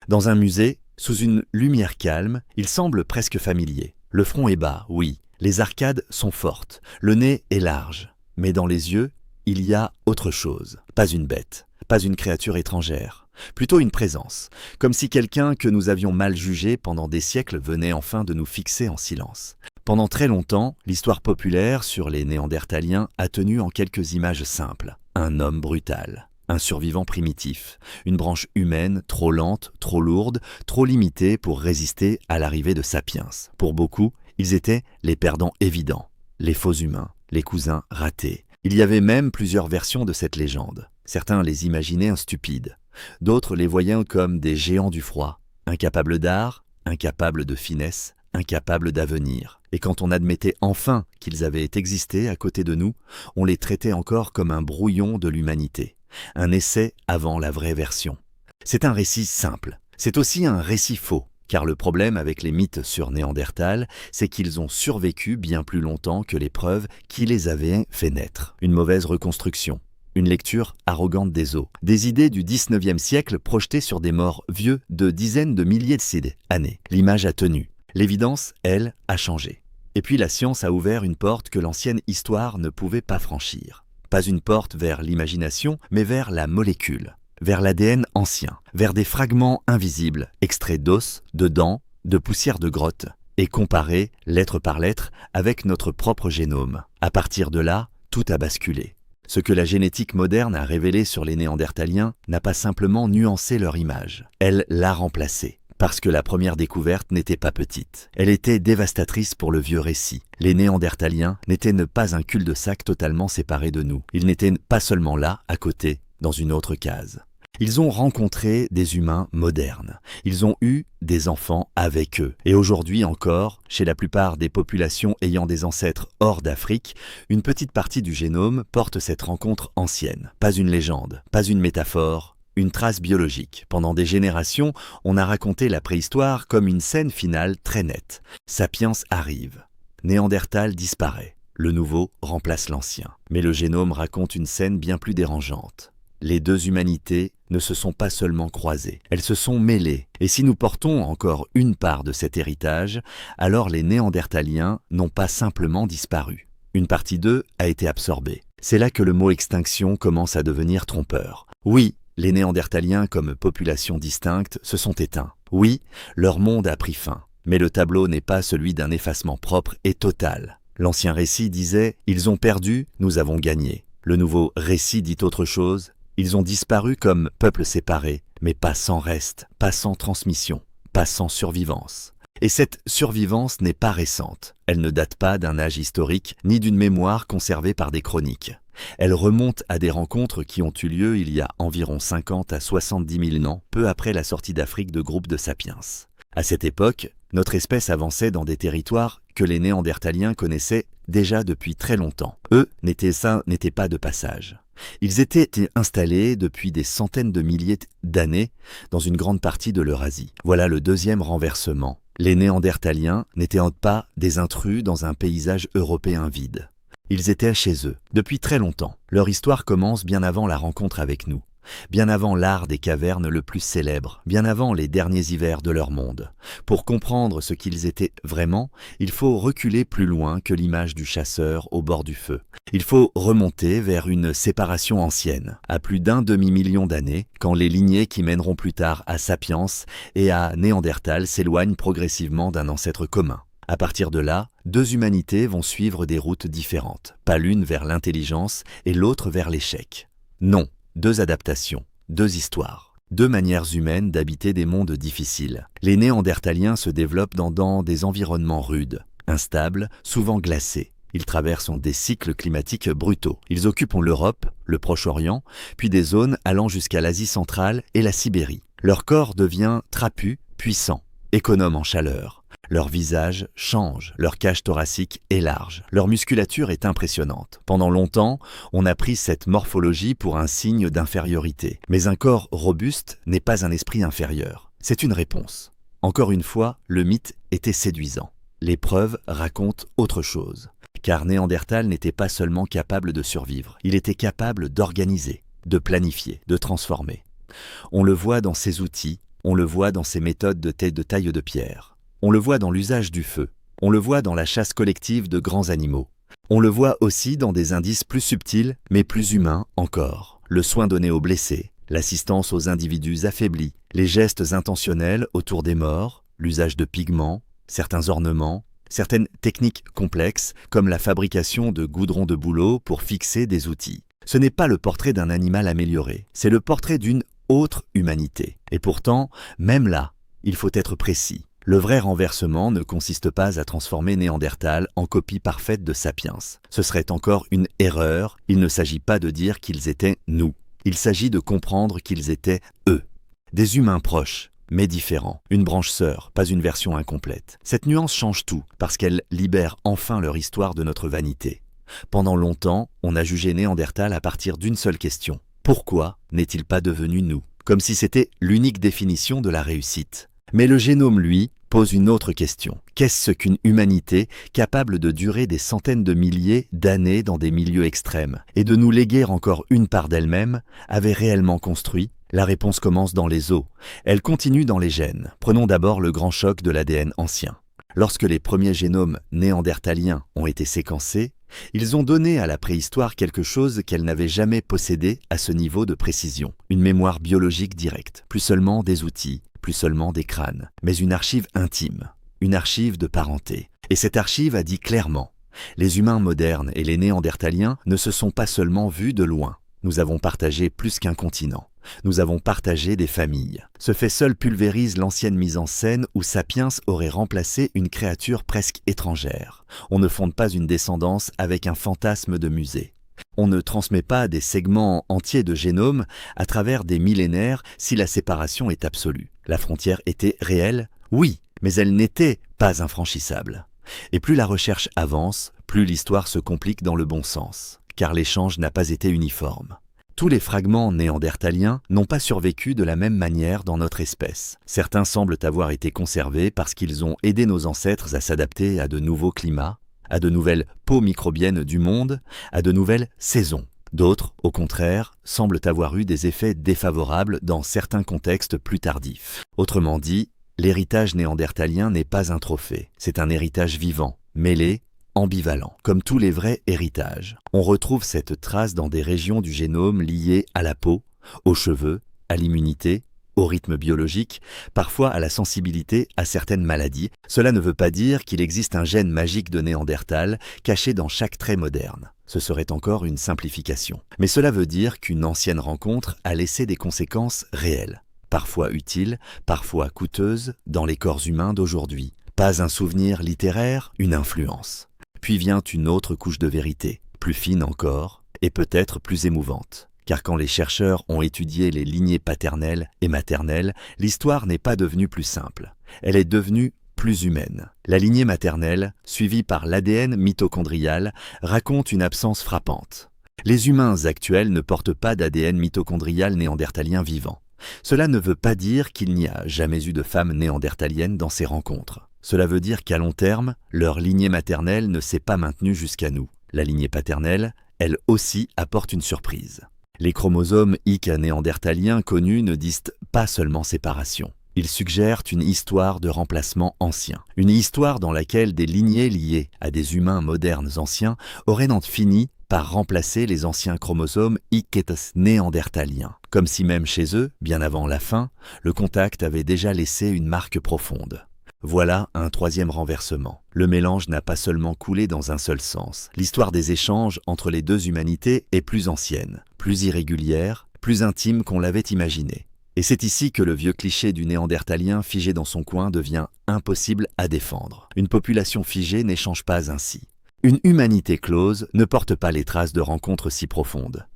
Dans un musée, sous une lumière calme, il semble presque familier. Le front est bas, oui, les arcades sont fortes, le nez est large. Mais dans les yeux, il y a autre chose. Pas une bête, pas une créature étrangère. Plutôt une présence, comme si quelqu'un que nous avions mal jugé pendant des siècles venait enfin de nous fixer en silence. Pendant très longtemps, l'histoire populaire sur les Néandertaliens a tenu en quelques images simples. Un homme brutal, un survivant primitif, une branche humaine trop lente, trop lourde, trop limitée pour résister à l'arrivée de Sapiens. Pour beaucoup, ils étaient les perdants évidents, les faux humains, les cousins ratés. Il y avait même plusieurs versions de cette légende. Certains les imaginaient stupides. D'autres les voyaient comme des géants du froid, incapables d'art, incapables de finesse, incapables d'avenir. Et quand on admettait enfin qu'ils avaient existé à côté de nous, on les traitait encore comme un brouillon de l'humanité, un essai avant la vraie version. C'est un récit simple, c'est aussi un récit faux, car le problème avec les mythes sur Néandertal, c'est qu'ils ont survécu bien plus longtemps que les preuves qui les avaient fait naître. Une mauvaise reconstruction. Une lecture arrogante des os. Des idées du 19e siècle projetées sur des morts vieux de dizaines de milliers d'années. L'image a tenu. L'évidence, elle, a changé. Et puis la science a ouvert une porte que l'ancienne histoire ne pouvait pas franchir. Pas une porte vers l'imagination, mais vers la molécule, vers l'ADN ancien, vers des fragments invisibles, extraits d'os, de dents, de poussière de grotte, et comparés, lettre par lettre, avec notre propre génome. À partir de là, tout a basculé. Ce que la génétique moderne a révélé sur les Néandertaliens n'a pas simplement nuancé leur image, elle l'a remplacée. Parce que la première découverte n'était pas petite. Elle était dévastatrice pour le vieux récit. Les Néandertaliens n'étaient pas un cul-de-sac totalement séparé de nous. Ils n'étaient pas seulement là, à côté, dans une autre case. Ils ont rencontré des humains modernes. Ils ont eu des enfants avec eux. Et aujourd'hui encore, chez la plupart des populations ayant des ancêtres hors d'Afrique, une petite partie du génome porte cette rencontre ancienne. Pas une légende, pas une métaphore, une trace biologique. Pendant des générations, on a raconté la préhistoire comme une scène finale très nette. Sapiens arrive. Néandertal disparaît. Le nouveau remplace l'ancien. Mais le génome raconte une scène bien plus dérangeante. Les deux humanités ne se sont pas seulement croisées, elles se sont mêlées. Et si nous portons encore une part de cet héritage, alors les Néandertaliens n'ont pas simplement disparu. Une partie d'eux a été absorbée. C'est là que le mot extinction commence à devenir trompeur. Oui, les Néandertaliens comme population distincte se sont éteints. Oui, leur monde a pris fin. Mais le tableau n'est pas celui d'un effacement propre et total. L'ancien récit disait « Ils ont perdu, nous avons gagné ». Le nouveau récit dit autre chose. Ils ont disparu comme peuple séparé, mais pas sans reste, pas sans transmission, pas sans survivance. Et cette survivance n'est pas récente. Elle ne date pas d'un âge historique, ni d'une mémoire conservée par des chroniques. Elle remonte à des rencontres qui ont eu lieu il y a environ 50 à 70 000 ans, peu après la sortie d'Afrique de groupes de sapiens. À cette époque, notre espèce avançait dans des territoires que les Néandertaliens connaissaient déjà depuis très longtemps. Eux n'étaient pas de passage. Ils étaient installés depuis des centaines de milliers d'années dans une grande partie de l'Eurasie. Voilà le deuxième renversement. Les Néandertaliens n'étaient pas des intrus dans un paysage européen vide. Ils étaient chez eux, depuis très longtemps. Leur histoire commence bien avant la rencontre avec nous, bien avant l'art des cavernes le plus célèbre, bien avant les derniers hivers de leur monde. Pour comprendre ce qu'ils étaient vraiment, il faut reculer plus loin que l'image du chasseur au bord du feu. Il faut remonter vers une séparation ancienne, à plus d'un demi-million d'années, quand les lignées qui mèneront plus tard à Sapiens et à Néandertal s'éloignent progressivement d'un ancêtre commun. À partir de là, deux humanités vont suivre des routes différentes, pas l'une vers l'intelligence et l'autre vers l'échec. Non, deux adaptations, deux histoires, deux manières humaines d'habiter des mondes difficiles. Les Néandertaliens se développent dans des environnements rudes, instables, souvent glacés. Ils traversent des cycles climatiques brutaux. Ils occupent l'Europe, le Proche-Orient, puis des zones allant jusqu'à l'Asie centrale et la Sibérie. Leur corps devient trapu, puissant, économe en chaleur. Leur visage change, leur cage thoracique est large, leur musculature est impressionnante. Pendant longtemps, on a pris cette morphologie pour un signe d'infériorité. Mais un corps robuste n'est pas un esprit inférieur. C'est une réponse. Encore une fois, le mythe était séduisant. Les preuves racontent autre chose. Car Néandertal n'était pas seulement capable de survivre, il était capable d'organiser, de planifier, de transformer. On le voit dans ses outils, On le voit dans ses méthodes de taille de pierre. On le voit dans l'usage du feu. On le voit dans la chasse collective de grands animaux. On le voit aussi dans des indices plus subtils, mais plus humains encore. Le soin donné aux blessés, l'assistance aux individus affaiblis, les gestes intentionnels autour des morts, l'usage de pigments, certains ornements, certaines techniques complexes, comme la fabrication de goudrons de bouleau pour fixer des outils. Ce n'est pas le portrait d'un animal amélioré, c'est le portrait d'une autre humanité. Et pourtant, même là, il faut être précis. Le vrai renversement ne consiste pas à transformer Néandertal en copie parfaite de Sapiens. Ce serait encore une erreur, il ne s'agit pas de dire qu'ils étaient nous. Il s'agit de comprendre qu'ils étaient eux. Des humains proches, mais différents. Une branche sœur, pas une version incomplète. Cette nuance change tout, parce qu'elle libère enfin leur histoire de notre vanité. Pendant longtemps, on a jugé Néandertal à partir d'une seule question. Pourquoi n'est-il pas devenu nous? Comme si c'était l'unique définition de la réussite. Mais le génome, lui, pose une autre question. Qu'est-ce qu'une humanité capable de durer des centaines de milliers d'années dans des milieux extrêmes et de nous léguer encore une part d'elle-même avait réellement construit? La réponse commence dans les os. Elle continue dans les gènes. Prenons d'abord le grand choc de l'ADN ancien. Lorsque les premiers génomes néandertaliens ont été séquencés, ils ont donné à la préhistoire quelque chose qu'elle n'avait jamais possédé à ce niveau de précision. Une mémoire biologique directe, plus seulement des outils, plus seulement des crânes, mais une archive intime, une archive de parenté. Et cette archive a dit clairement, les humains modernes et les néandertaliens ne se sont pas seulement vus de loin. Nous avons partagé plus qu'un continent. Nous avons partagé des familles. Ce fait seul pulvérise l'ancienne mise en scène où Sapiens aurait remplacé une créature presque étrangère. On ne fonde pas une descendance avec un fantasme de musée. On ne transmet pas des segments entiers de génome à travers des millénaires si la séparation est absolue. La frontière était réelle, oui, mais elle n'était pas infranchissable. Et plus la recherche avance, plus l'histoire se complique dans le bon sens, car l'échange n'a pas été uniforme. Tous les fragments néandertaliens n'ont pas survécu de la même manière dans notre espèce. Certains semblent avoir été conservés parce qu'ils ont aidé nos ancêtres à s'adapter à de nouveaux climats, à de nouvelles peaux microbiennes du monde, à de nouvelles saisons. D'autres, au contraire, semblent avoir eu des effets défavorables dans certains contextes plus tardifs. Autrement dit, l'héritage néandertalien n'est pas un trophée, c'est un héritage vivant, mêlé, ambivalent. Comme tous les vrais héritages, on retrouve cette trace dans des régions du génome liées à la peau, aux cheveux, à l'immunité, au rythme biologique, parfois à la sensibilité à certaines maladies. Cela ne veut pas dire qu'il existe un gène magique de Néandertal caché dans chaque trait moderne. Ce serait encore une simplification. Mais cela veut dire qu'une ancienne rencontre a laissé des conséquences réelles, parfois utiles, parfois coûteuses, dans les corps humains d'aujourd'hui. Pas un souvenir littéraire, une influence. Puis vient une autre couche de vérité, plus fine encore, et peut-être plus émouvante. Car quand les chercheurs ont étudié les lignées paternelles et maternelles, l'histoire n'est pas devenue plus simple. Elle est devenue plus humaine. La lignée maternelle, suivie par l'ADN mitochondrial, raconte une absence frappante. Les humains actuels ne portent pas d'ADN mitochondrial néandertalien vivant. Cela ne veut pas dire qu'il n'y a jamais eu de femmes néandertaliennes dans ces rencontres. Cela veut dire qu'à long terme, leur lignée maternelle ne s'est pas maintenue jusqu'à nous. La lignée paternelle, elle aussi, apporte une surprise. Les chromosomes X néandertaliens connus ne disent pas seulement séparation. Ils suggèrent une histoire de remplacement ancien. Une histoire dans laquelle des lignées liées à des humains modernes anciens auraient fini par remplacer les anciens chromosomes X néandertaliens. Comme si même chez eux, bien avant la fin, le contact avait déjà laissé une marque profonde. Voilà un troisième renversement. Le mélange n'a pas seulement coulé dans un seul sens. L'histoire des échanges entre les deux humanités est plus ancienne, plus irrégulière, plus intime qu'on l'avait imaginé. Et c'est ici que le vieux cliché du néandertalien figé dans son coin devient impossible à défendre. Une population figée n'échange pas ainsi. Une humanité close ne porte pas les traces de rencontres si profondes.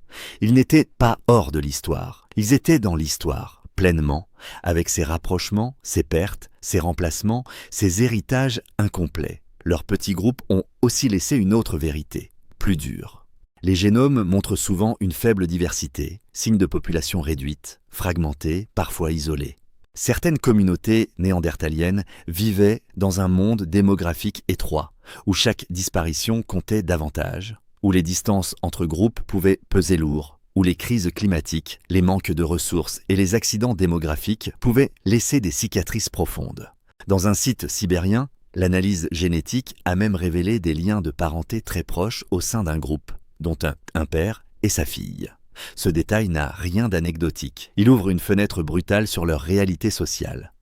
Ils n'étaient pas hors de l'histoire, ils étaient dans l'histoire, pleinement, avec ses rapprochements, ses pertes, ses remplacements, ses héritages incomplets. Leurs petits groupes ont aussi laissé une autre vérité, plus dure. Les génomes montrent souvent une faible diversité, signe de population réduite, fragmentée, parfois isolée. Certaines communautés néandertaliennes vivaient dans un monde démographique étroit, où chaque disparition comptait davantage, où les distances entre groupes pouvaient peser lourd, où les crises climatiques, les manques de ressources et les accidents démographiques pouvaient laisser des cicatrices profondes. Dans un site sibérien, l'analyse génétique a même révélé des liens de parenté très proches au sein d'un groupe, dont un père et sa fille. Ce détail n'a rien d'anecdotique. Il ouvre une fenêtre brutale sur leur réalité sociale.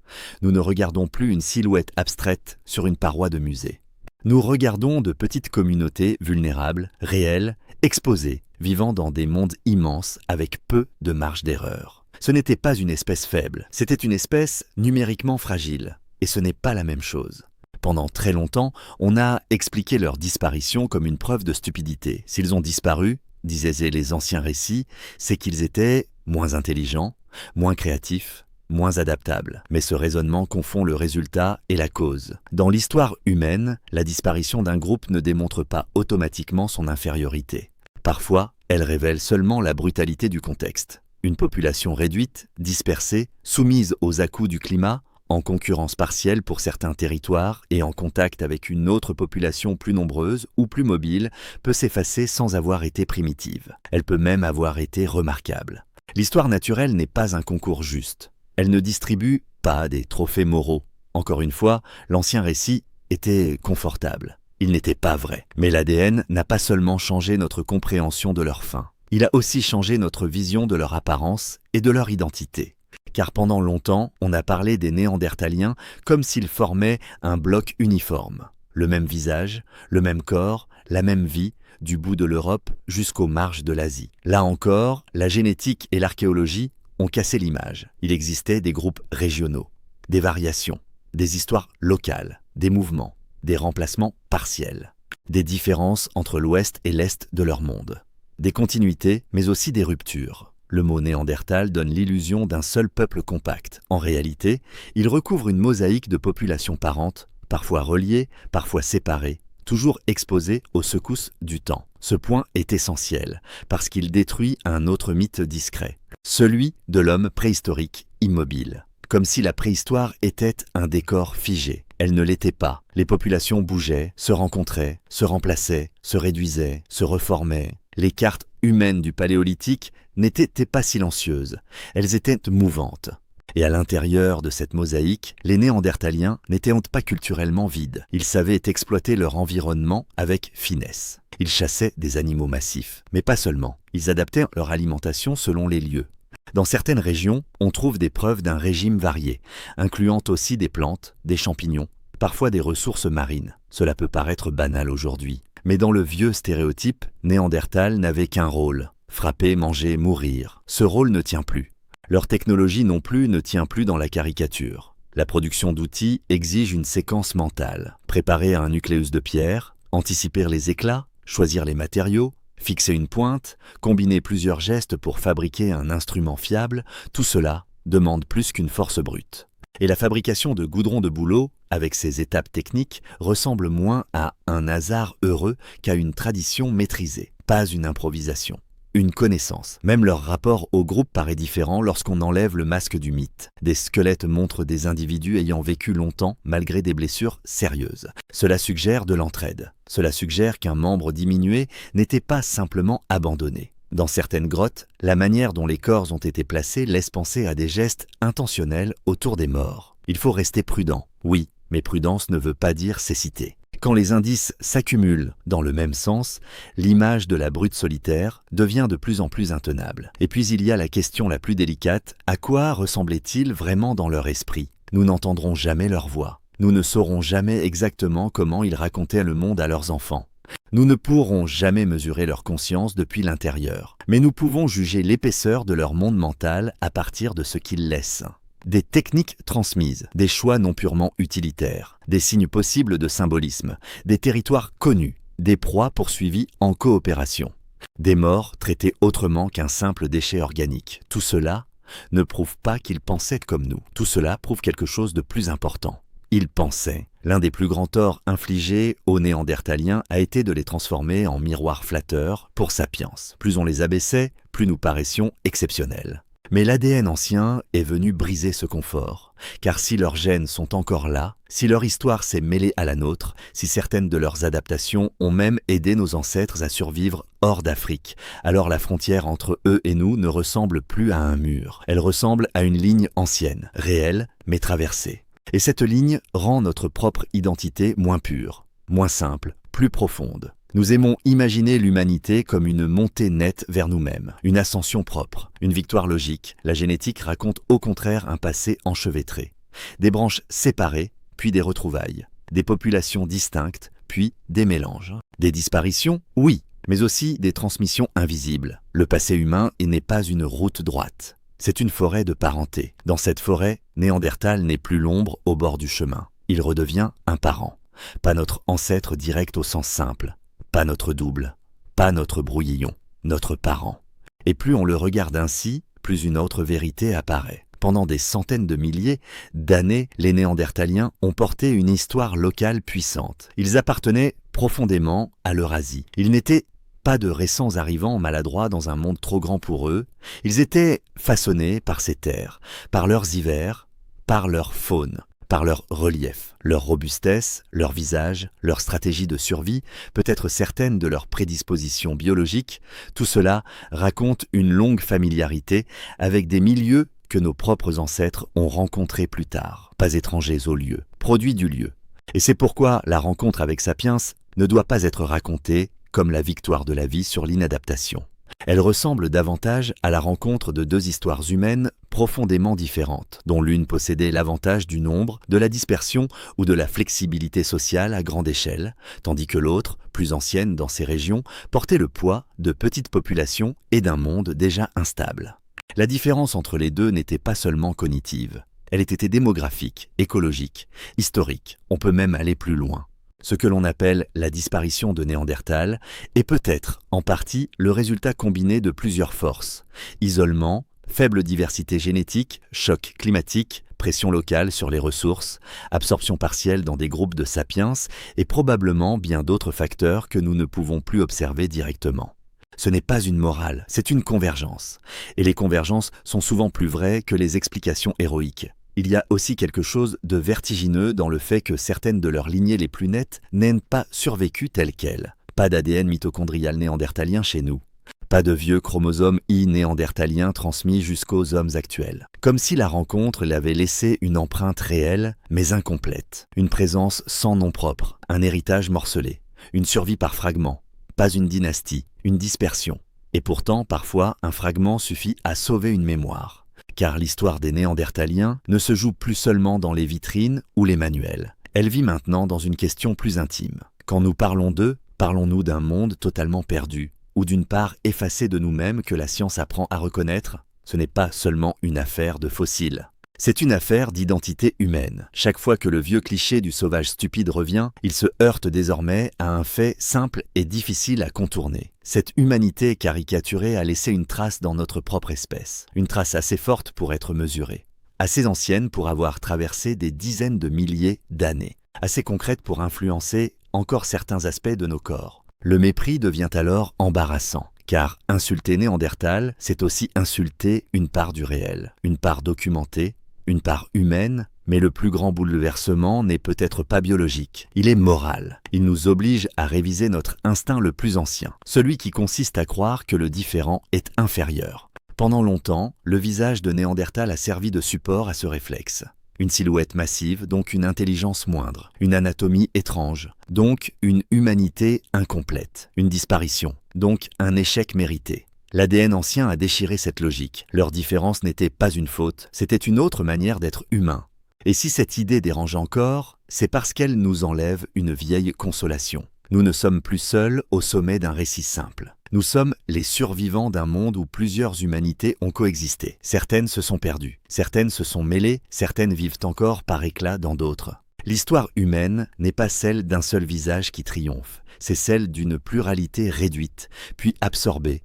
Nous ne regardons plus une silhouette abstraite sur une paroi de musée. Nous regardons de petites communautés vulnérables, réelles, exposées, vivant dans des mondes immenses avec peu de marge d'erreur. Ce n'était pas une espèce faible, c'était une espèce numériquement fragile. Et ce n'est pas la même chose. Pendant très longtemps, on a expliqué leur disparition comme une preuve de stupidité. S'ils ont disparu, disaient les anciens récits, c'est qu'ils étaient moins intelligents, moins créatifs, moins adaptables. Mais ce raisonnement confond le résultat et la cause. Dans l'histoire humaine, la disparition d'un groupe ne démontre pas automatiquement son infériorité. Parfois, elle révèle seulement la brutalité du contexte. Une population réduite, dispersée, soumise aux à-coups du climat, en concurrence partielle pour certains territoires et en contact avec une autre population plus nombreuse ou plus mobile, peut s'effacer sans avoir été primitive. Elle peut même avoir été remarquable. L'histoire naturelle n'est pas un concours juste. Elle ne distribue pas des trophées moraux. Encore une fois, l'ancien récit était confortable. Il n'était pas vrai. Mais l'ADN n'a pas seulement changé notre compréhension de leur fin. Il a aussi changé notre vision de leur apparence et de leur identité. Car pendant longtemps, on a parlé des Néandertaliens comme s'ils formaient un bloc uniforme. Le même visage, le même corps, la même vie, du bout de l'Europe jusqu'aux marges de l'Asie. Là encore, la génétique et l'archéologie ont cassé l'image. Il existait des groupes régionaux, des variations, des histoires locales, des mouvements, des remplacements partiels, des différences entre l'Ouest et l'Est de leur monde, des continuités mais aussi des ruptures. Le mot néandertal donne l'illusion d'un seul peuple compact. En réalité, il recouvre une mosaïque de populations parentes, parfois reliées, parfois séparées, toujours exposées aux secousses du temps. Ce point est essentiel, parce qu'il détruit un autre mythe discret, celui de l'homme préhistorique immobile. Comme si la préhistoire était un décor figé. Elle ne l'était pas. Les populations bougeaient, se rencontraient, se remplaçaient, se réduisaient, se reformaient. Les cartes humaines du Paléolithique n'étaient pas silencieuses, elles étaient mouvantes. Et à l'intérieur de cette mosaïque, les Néandertaliens n'étaient pas culturellement vides. Ils savaient exploiter leur environnement avec finesse. Ils chassaient des animaux massifs, mais pas seulement. Ils adaptaient leur alimentation selon les lieux. Dans certaines régions, on trouve des preuves d'un régime varié, incluant aussi des plantes, des champignons, parfois des ressources marines. Cela peut paraître banal aujourd'hui. Mais dans le vieux stéréotype, Néandertal n'avait qu'un rôle, frapper, manger, mourir. Ce rôle ne tient plus. Leur technologie non plus ne tient plus dans la caricature. La production d'outils exige une séquence mentale. Préparer un nucléus de pierre, anticiper les éclats, choisir les matériaux, fixer une pointe, combiner plusieurs gestes pour fabriquer un instrument fiable, tout cela demande plus qu'une force brute. Et la fabrication de goudron de bouleau, avec ses étapes techniques, ressemble moins à un hasard heureux qu'à une tradition maîtrisée, pas une improvisation. Une connaissance. Même leur rapport au groupe paraît différent lorsqu'on enlève le masque du mythe. Des squelettes montrent des individus ayant vécu longtemps malgré des blessures sérieuses. Cela suggère de l'entraide. Cela suggère qu'un membre diminué n'était pas simplement abandonné. Dans certaines grottes, la manière dont les corps ont été placés laisse penser à des gestes intentionnels autour des morts. Il faut rester prudent, oui, mais prudence ne veut pas dire cécité. Quand les indices s'accumulent dans le même sens, l'image de la brute solitaire devient de plus en plus intenable. Et puis il y a la question la plus délicate, à quoi ressemblaient-ils vraiment dans leur esprit ? Nous n'entendrons jamais leur voix. Nous ne saurons jamais exactement comment ils racontaient le monde à leurs enfants. Nous ne pourrons jamais mesurer leur conscience depuis l'intérieur, mais nous pouvons juger l'épaisseur de leur monde mental à partir de ce qu'ils laissent. Des techniques transmises, des choix non purement utilitaires, des signes possibles de symbolisme, des territoires connus, des proies poursuivies en coopération, des morts traités autrement qu'un simple déchet organique. Tout cela ne prouve pas qu'ils pensaient comme nous. Tout cela prouve quelque chose de plus important. Ils pensaient. L'un des plus grands torts infligés aux Néandertaliens a été de les transformer en miroirs flatteurs pour Sapiens. Plus on les abaissait, plus nous paraissions exceptionnels. Mais l'ADN ancien est venu briser ce confort, car si leurs gènes sont encore là, si leur histoire s'est mêlée à la nôtre, si certaines de leurs adaptations ont même aidé nos ancêtres à survivre hors d'Afrique, alors la frontière entre eux et nous ne ressemble plus à un mur. Elle ressemble à une ligne ancienne, réelle, mais traversée. Et cette ligne rend notre propre identité moins pure, moins simple, plus profonde. Nous aimons imaginer l'humanité comme une montée nette vers nous-mêmes, une ascension propre, une victoire logique. La génétique raconte au contraire un passé enchevêtré. Des branches séparées, puis des retrouvailles. Des populations distinctes, puis des mélanges. Des disparitions, oui, mais aussi des transmissions invisibles. Le passé humain n'est pas une route droite. C'est une forêt de parenté. Dans cette forêt, Néandertal n'est plus l'ombre au bord du chemin. Il redevient un parent. Pas notre ancêtre direct au sens simple. Pas notre double, pas notre brouillon, notre parent. Et plus on le regarde ainsi, plus une autre vérité apparaît. Pendant des centaines de milliers d'années, les Néandertaliens ont porté une histoire locale puissante. Ils appartenaient profondément à l'Eurasie. Ils n'étaient pas de récents arrivants maladroits dans un monde trop grand pour eux. Ils étaient façonnés par ces terres, par leurs hivers, par leur faune, par leur relief, leur robustesse, leur visage, leur stratégie de survie, peut-être certaines de leurs prédispositions biologiques, tout cela raconte une longue familiarité avec des milieux que nos propres ancêtres ont rencontrés plus tard, pas étrangers au lieu, produits du lieu. Et c'est pourquoi la rencontre avec Sapiens ne doit pas être racontée comme la victoire de la vie sur l'inadaptation. Elle ressemble davantage à la rencontre de deux histoires humaines profondément différentes, dont l'une possédait l'avantage du nombre, de la dispersion ou de la flexibilité sociale à grande échelle, tandis que l'autre, plus ancienne dans ces régions, portait le poids de petites populations et d'un monde déjà instable. La différence entre les deux n'était pas seulement cognitive, elle était démographique, écologique, historique, on peut même aller plus loin. Ce que l'on appelle la disparition de Néandertal est peut-être, en partie, le résultat combiné de plusieurs forces. Isolement, faible diversité génétique, choc climatique, pression locale sur les ressources, absorption partielle dans des groupes de sapiens et probablement bien d'autres facteurs que nous ne pouvons plus observer directement. Ce n'est pas une morale, c'est une convergence. Et les convergences sont souvent plus vraies que les explications héroïques. Il y a aussi quelque chose de vertigineux dans le fait que certaines de leurs lignées les plus nettes n'aient pas survécu telles quelles. Pas d'ADN mitochondrial néandertalien chez nous. Pas de vieux chromosomes I néandertaliens transmis jusqu'aux hommes actuels. Comme si la rencontre l'avait laissé une empreinte réelle, mais incomplète. Une présence sans nom propre, un héritage morcelé, une survie par fragments. Pas une dynastie, une dispersion. Et pourtant, parfois, un fragment suffit à sauver une mémoire. Car l'histoire des Néandertaliens ne se joue plus seulement dans les vitrines ou les manuels. Elle vit maintenant dans une question plus intime. Quand nous parlons d'eux, parlons-nous d'un monde totalement perdu, ou d'une part effacée de nous-mêmes que la science apprend à reconnaître? Ce n'est pas seulement une affaire de fossiles. C'est une affaire d'identité humaine. Chaque fois que le vieux cliché du sauvage stupide revient, il se heurte désormais à un fait simple et difficile à contourner. Cette humanité caricaturée a laissé une trace dans notre propre espèce. Une trace assez forte pour être mesurée. Assez ancienne pour avoir traversé des dizaines de milliers d'années. Assez concrète pour influencer encore certains aspects de nos corps. Le mépris devient alors embarrassant. Car insulter Néandertal, c'est aussi insulter une part du réel. Une part documentée, une part humaine, mais le plus grand bouleversement n'est peut-être pas biologique, il est moral. Il nous oblige à réviser notre instinct le plus ancien, celui qui consiste à croire que le différent est inférieur. Pendant longtemps, le visage de Néandertal a servi de support à ce réflexe. Une silhouette massive, donc une intelligence moindre, une anatomie étrange, donc une humanité incomplète, une disparition, donc un échec mérité. L'ADN ancien a déchiré cette logique. Leur différence n'était pas une faute, c'était une autre manière d'être humain. Et si cette idée dérange encore, c'est parce qu'elle nous enlève une vieille consolation. Nous ne sommes plus seuls au sommet d'un récit simple. Nous sommes les survivants d'un monde où plusieurs humanités ont coexisté. Certaines se sont perdues, certaines se sont mêlées, certaines vivent encore par éclat dans d'autres. L'histoire humaine n'est pas celle d'un seul visage qui triomphe, c'est celle d'une pluralité réduite, puis absorbée,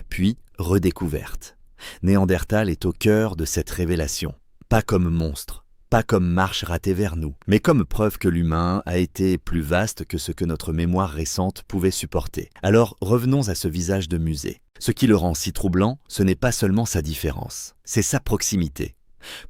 puis redécouverte. Néandertal est au cœur de cette révélation. Pas comme monstre, pas comme marche ratée vers nous, mais comme preuve que l'humain a été plus vaste que ce que notre mémoire récente pouvait supporter. Alors revenons à ce visage de musée. Ce qui le rend si troublant, ce n'est pas seulement sa différence, c'est sa proximité.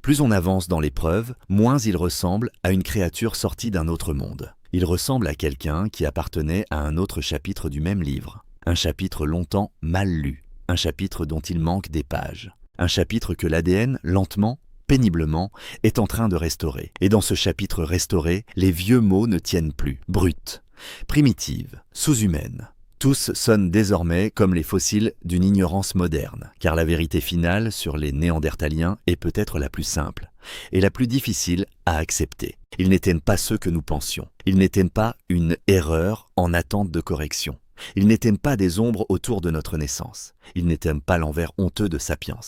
Plus on avance dans l'épreuve, moins il ressemble à une créature sortie d'un autre monde. Il ressemble à quelqu'un qui appartenait à un autre chapitre du même livre. Un chapitre longtemps mal lu, un chapitre dont il manque des pages. Un chapitre que l'ADN, lentement, péniblement, est en train de restaurer. Et dans ce chapitre restauré, les vieux mots ne tiennent plus. Brute, primitive, sous-humaine. Tous sonnent désormais comme les fossiles d'une ignorance moderne, car la vérité finale sur les Néandertaliens est peut-être la plus simple et la plus difficile à accepter. Ils n'étaient pas ceux que nous pensions. Ils n'étaient pas une erreur en attente de correction. Ils n'étaient pas des ombres autour de notre naissance. Ils n'étaient pas l'envers honteux de Sapiens.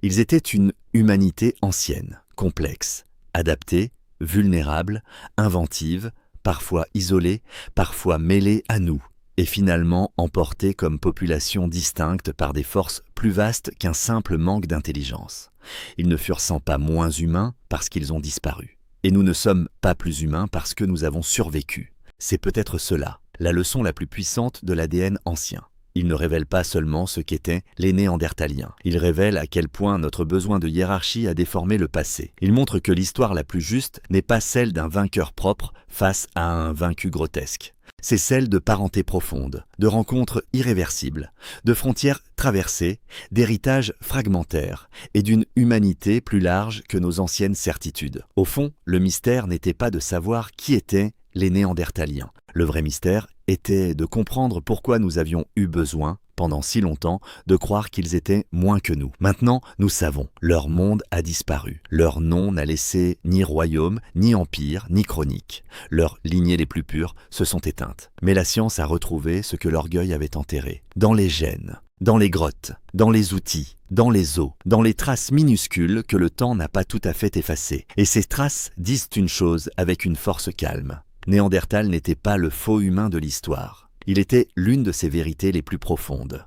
Ils étaient une humanité ancienne, complexe, adaptée, vulnérable, inventive, parfois isolée, parfois mêlée à nous, et finalement emportés comme population distincte par des forces plus vastes qu'un simple manque d'intelligence. Ils ne furent sans pas moins humains parce qu'ils ont disparu. Et nous ne sommes pas plus humains parce que nous avons survécu. C'est peut-être cela, la leçon la plus puissante de l'ADN ancien. Il ne révèle pas seulement ce qu'étaient les Néandertaliens. Il révèle à quel point notre besoin de hiérarchie a déformé le passé. Il montre que l'histoire la plus juste n'est pas celle d'un vainqueur propre face à un vaincu grotesque. C'est celle de parenté profonde, de rencontres irréversibles, de frontières traversées, d'héritages fragmentaires et d'une humanité plus large que nos anciennes certitudes. Au fond, le mystère n'était pas de savoir qui étaient les Néandertaliens. Le vrai mystère était de comprendre pourquoi nous avions eu besoin, pendant si longtemps, de croire qu'ils étaient moins que nous. Maintenant, nous savons, leur monde a disparu. Leur nom n'a laissé ni royaume, ni empire, ni chronique. Leurs lignées les plus pures se sont éteintes. Mais la science a retrouvé ce que l'orgueil avait enterré. Dans les gènes, dans les grottes, dans les outils, dans les os, dans les traces minuscules que le temps n'a pas tout à fait effacées. Et ces traces disent une chose avec une force calme. Néandertal n'était pas le faux humain de l'histoire. Il était l'une de ses vérités les plus profondes.